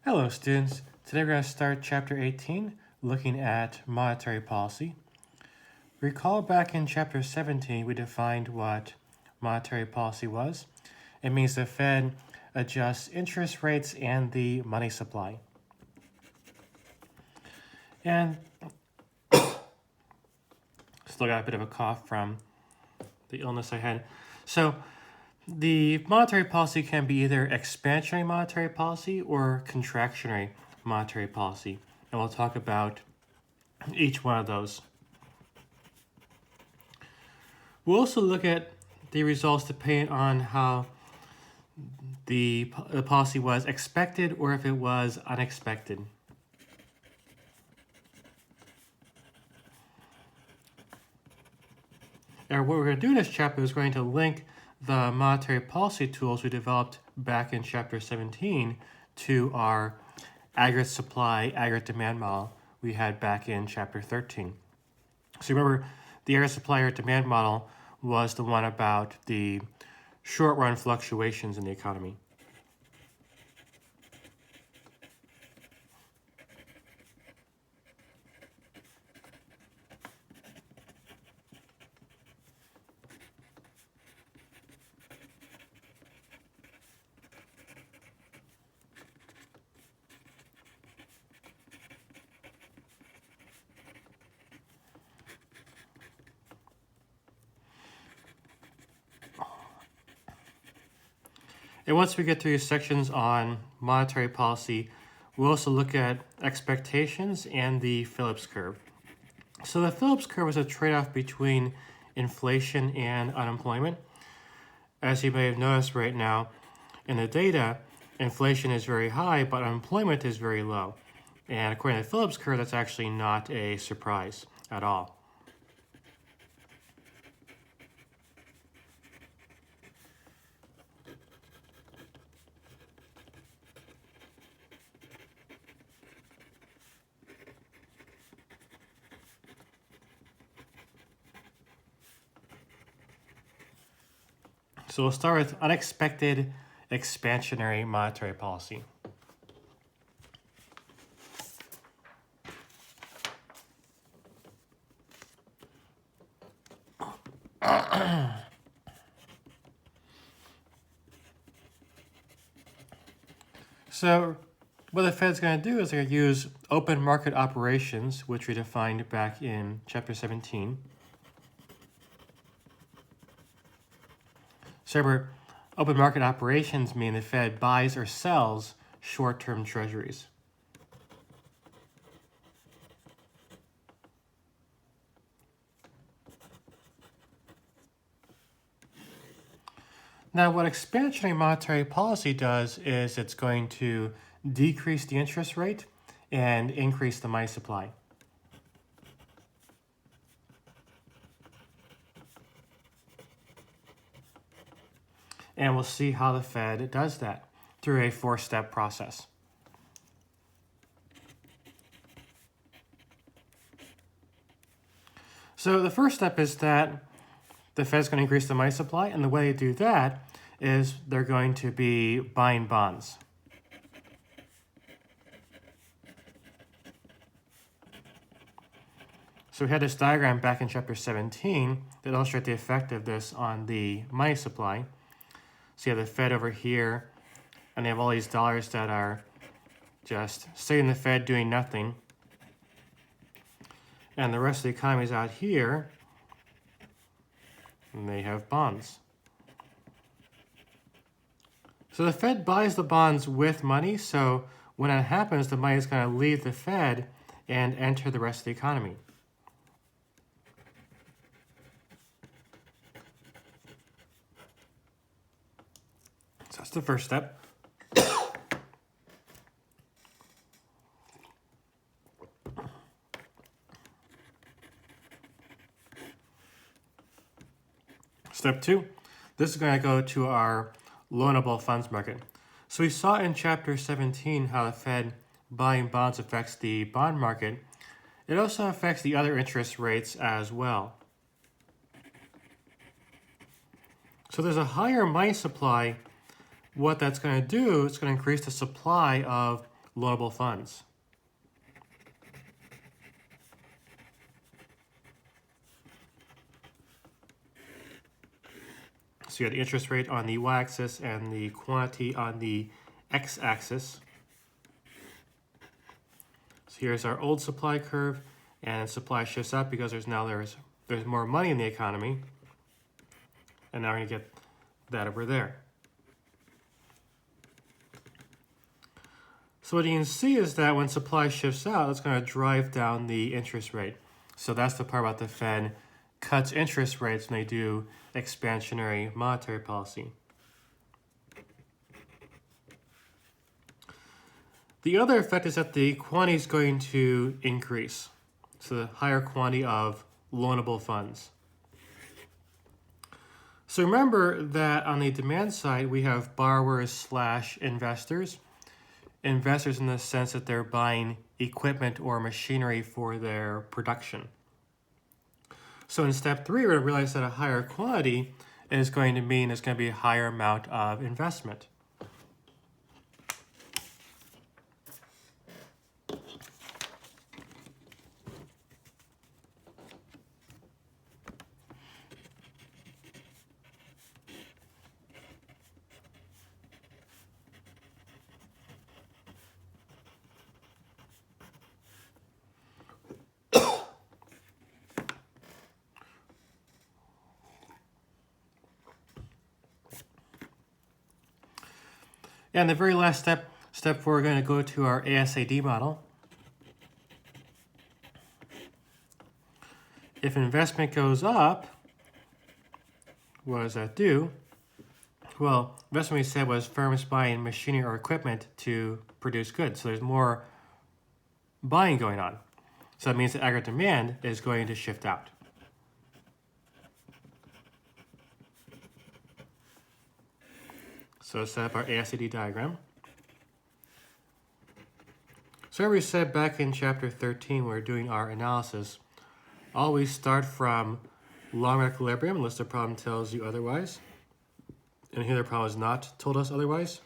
Hello students, today we're going to start chapter 18, looking at monetary policy. Recall back in chapter 17 we defined what monetary policy was. It means the Fed adjusts interest rates and the money supply. And still got a bit of a cough from the illness I had. So the monetary policy can be either expansionary monetary policy or contractionary monetary policy. And we'll talk about each one of those. We'll also look at the results depending on how the policy was expected or if it was unexpected. And what we're going to do in this chapter is going to link the monetary policy tools we developed back in chapter 17 to our aggregate supply, aggregate demand model we had back in chapter 13. So remember, the aggregate supply, aggregate demand model was the one about the short-run fluctuations in the economy. And once we get through sections on monetary policy, we'll also look at expectations and the Phillips curve. So the Phillips curve is a trade-off between inflation and unemployment. As you may have noticed right now in the data, inflation is very high, but unemployment is very low. And according to the Phillips curve, that's actually not a surprise at all. So we'll start with unexpected expansionary monetary policy. So what the Fed's going to do is they're going to use open market operations, which we defined back in chapter 17. So remember, open market operations mean the Fed buys or sells short-term treasuries. Now, what expansionary monetary policy does is it's going to decrease the interest rate and increase the money supply. And we'll see how the Fed does that through a four-step process. So the first step is that the Fed's going to increase the money supply, and the way they do that is they're going to be buying bonds. So we had this diagram back in chapter 17 that illustrates the effect of this on the money supply. So you have the Fed over here, and they have all these dollars that are just sitting in the Fed doing nothing. And the rest of the economy is out here, and they have bonds. So the Fed buys the bonds with money, so when that happens, the money is going to leave the Fed and enter the rest of the economy. So that's the first step. Step 2, this is going to go to our loanable funds market. So we saw in chapter 17 how the Fed buying bonds affects the bond market. It also affects the other interest rates as well. So there's a higher money supply. What that's going to do is going to increase the supply of loanable funds. So you got the interest rate on the y-axis and the quantity on the x-axis. So here's our old supply curve, and supply shifts up because there's more money in the economy, and now we're going to get that over there. So what you can see is that when supply shifts out, it's going to drive down the interest rate. So that's the part about the Fed cuts interest rates when they do expansionary monetary policy. The other effect is that the quantity is going to increase. So the higher quantity of loanable funds. So remember that on the demand side, we have borrowers / investors. Investors in the sense that they're buying equipment or machinery for their production. So in step 3, we're going to realize that a higher quantity is going to mean there's going to be a higher amount of investment. And the very last step 4, we're going to go to our ASAD model. If investment goes up, what does that do? Well, investment we said was firms buying machinery or equipment to produce goods. So there's more buying going on. So that means that aggregate demand is going to shift out. So let's set up our ASCD diagram. So we said back in chapter 13, when we're doing our analysis, always start from long equilibrium unless the problem tells you otherwise. And here the problem has not told us otherwise.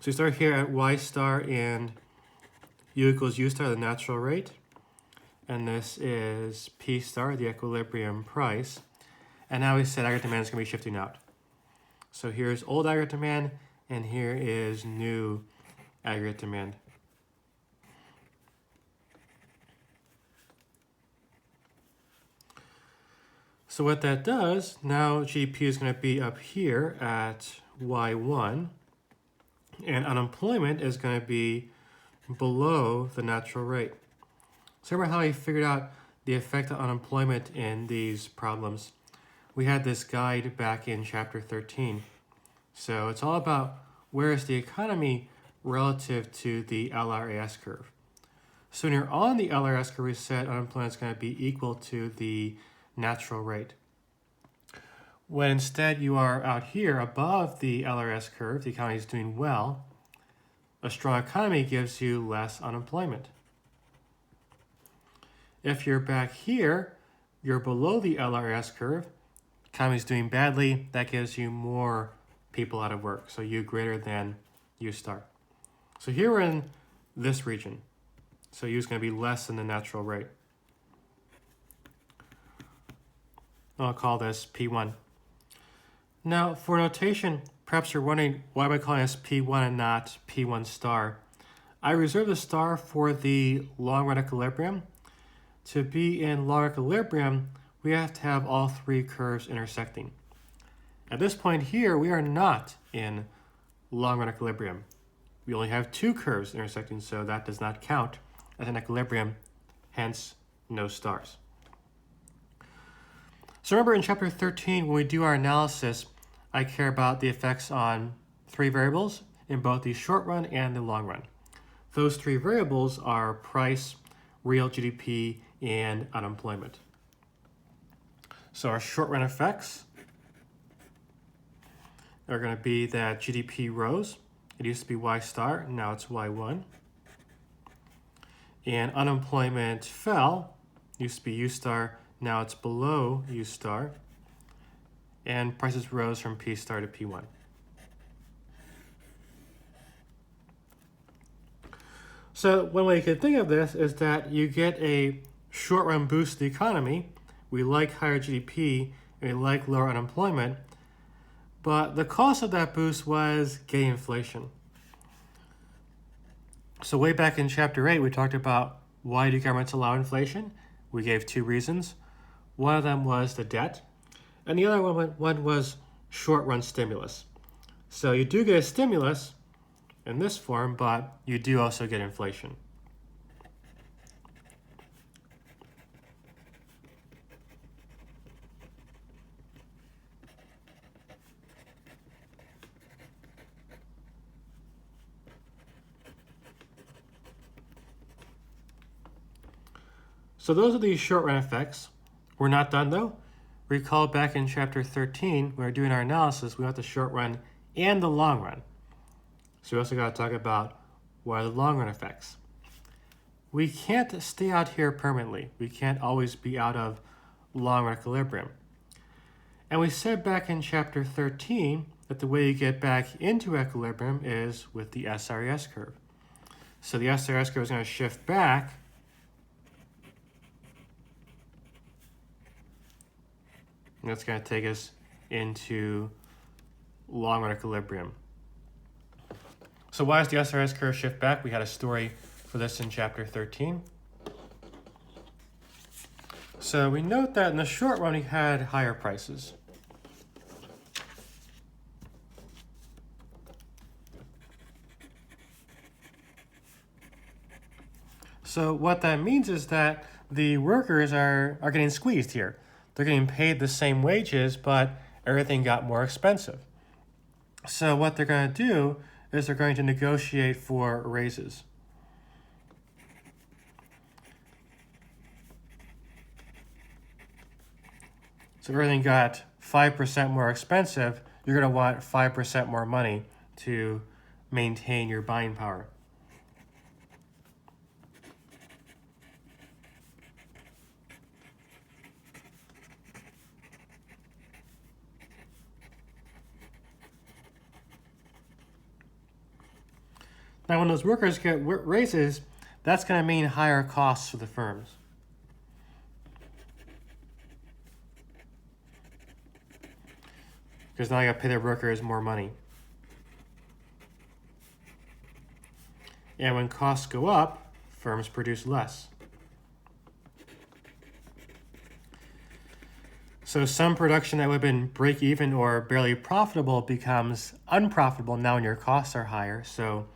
So we start here at y star and u equals u star, the natural rate. And this is p star, the equilibrium price. And now we said aggregate demand is going to be shifting out. So here's old aggregate demand, and here is new aggregate demand. So what that does, now GDP is going to be up here at y1, and unemployment is going to be below the natural rate. So remember how I figured out the effect of unemployment in these problems? We had this guide back in chapter 13. So it's all about where is the economy relative to the LRAS curve. So when you're on the LRAS curve, we said unemployment is going to be equal to the natural rate. When instead you are out here above the LRS curve, the economy is doing well, a strong economy gives you less unemployment. If you're back here, you're below the LRS curve, economy is doing badly, that gives you more people out of work, so U greater than U star. So here we're in this region, so U is going to be less than the natural rate. I'll call this P1. Now, for notation, perhaps you're wondering, why am I calling this P1 and not P1 star? I reserve the star for the long-run equilibrium. To be in long equilibrium, we have to have all 3 curves intersecting. At this point here, we are not in long-run equilibrium. We only have 2 curves intersecting, so that does not count as an equilibrium, hence no stars. So remember in chapter 13, when we do our analysis, I care about the effects on 3 variables in both the short run and the long run. Those 3 variables are price, real GDP, and unemployment. So our short run effects are going to be that GDP rose. It used to be Y star, now it's Y1. And unemployment fell, used to be U star, now it's below U star. And prices rose from P star to P1. So one way you could think of this is that you get a short-run boost to the economy. We like higher GDP and we like lower unemployment, but the cost of that boost was getting inflation. So way back in chapter 8, we talked about why do governments allow inflation? We gave two reasons. One of them was the debt, and the other one was short-run stimulus. So you do get a stimulus in this form, but you do also get inflation. So those are the short-run effects. We're not done though. Recall back in chapter 13, when we're doing our analysis, we have the short run and the long run. So we also got to talk about what are the long run effects. We can't stay out here permanently. We can't always be out of long run equilibrium. And we said back in chapter 13 that the way you get back into equilibrium is with the SRES curve. So the SRES curve is going to shift back and that's going to take us into long run equilibrium. So why does the SRS curve shift back? We had a story for this in chapter 13. So we note that in the short run we had higher prices. So what that means is that the workers are getting squeezed here. They're getting paid the same wages, but everything got more expensive. So what they're going to do is they're going to negotiate for raises. So if everything got 5% more expensive, you're going to want 5% more money to maintain your buying power. Now, when those workers get raises, that's going to mean higher costs for the firms. Because now you got to pay their workers more money. And when costs go up, firms produce less. So some production that would have been break even or barely profitable becomes unprofitable now when your costs are higher. So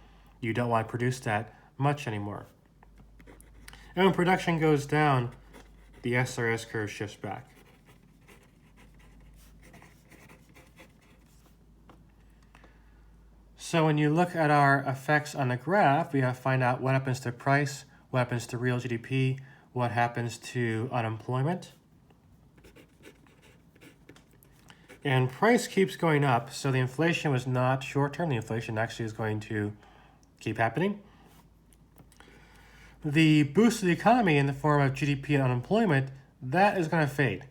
you don't want to produce that much anymore. And when production goes down, the SRS curve shifts back. So when you look at our effects on the graph, we have to find out what happens to price, what happens to real GDP, what happens to unemployment. And price keeps going up, so the inflation was not short-term. The inflation actually is going to keep happening. The boost to the economy in the form of GDP and unemployment, that is going to fade.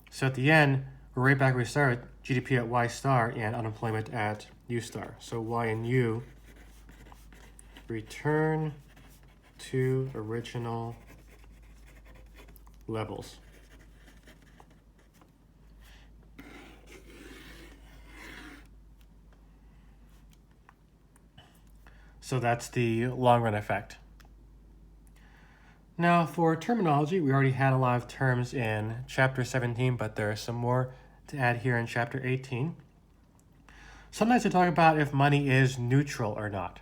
So at the end, we're right back where we started, GDP at Y star and unemployment at U star. So Y and U return to original levels. So that's the long run effect. Now for terminology, we already had a lot of terms in chapter 17, but there are some more to add here in chapter 18. Sometimes we talk about if money is neutral or not.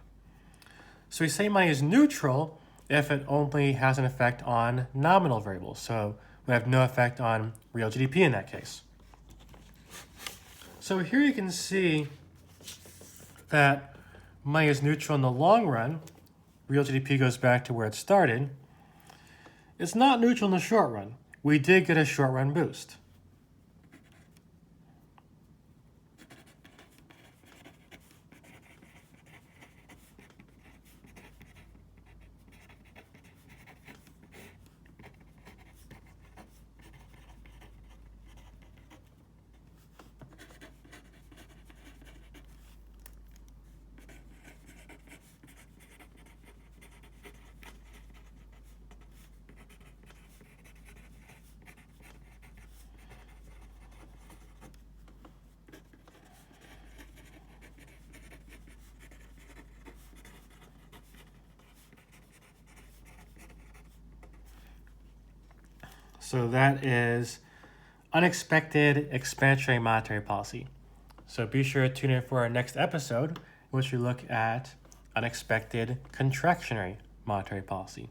So we say money is neutral if it only has an effect on nominal variables. So we have no effect on real GDP in that case. So here you can see that money is neutral in the long run. Real GDP goes back to where it started. It's not neutral in the short run. We did get a short run boost. So that is unexpected expansionary monetary policy. So be sure to tune in for our next episode, in which we look at unexpected contractionary monetary policy.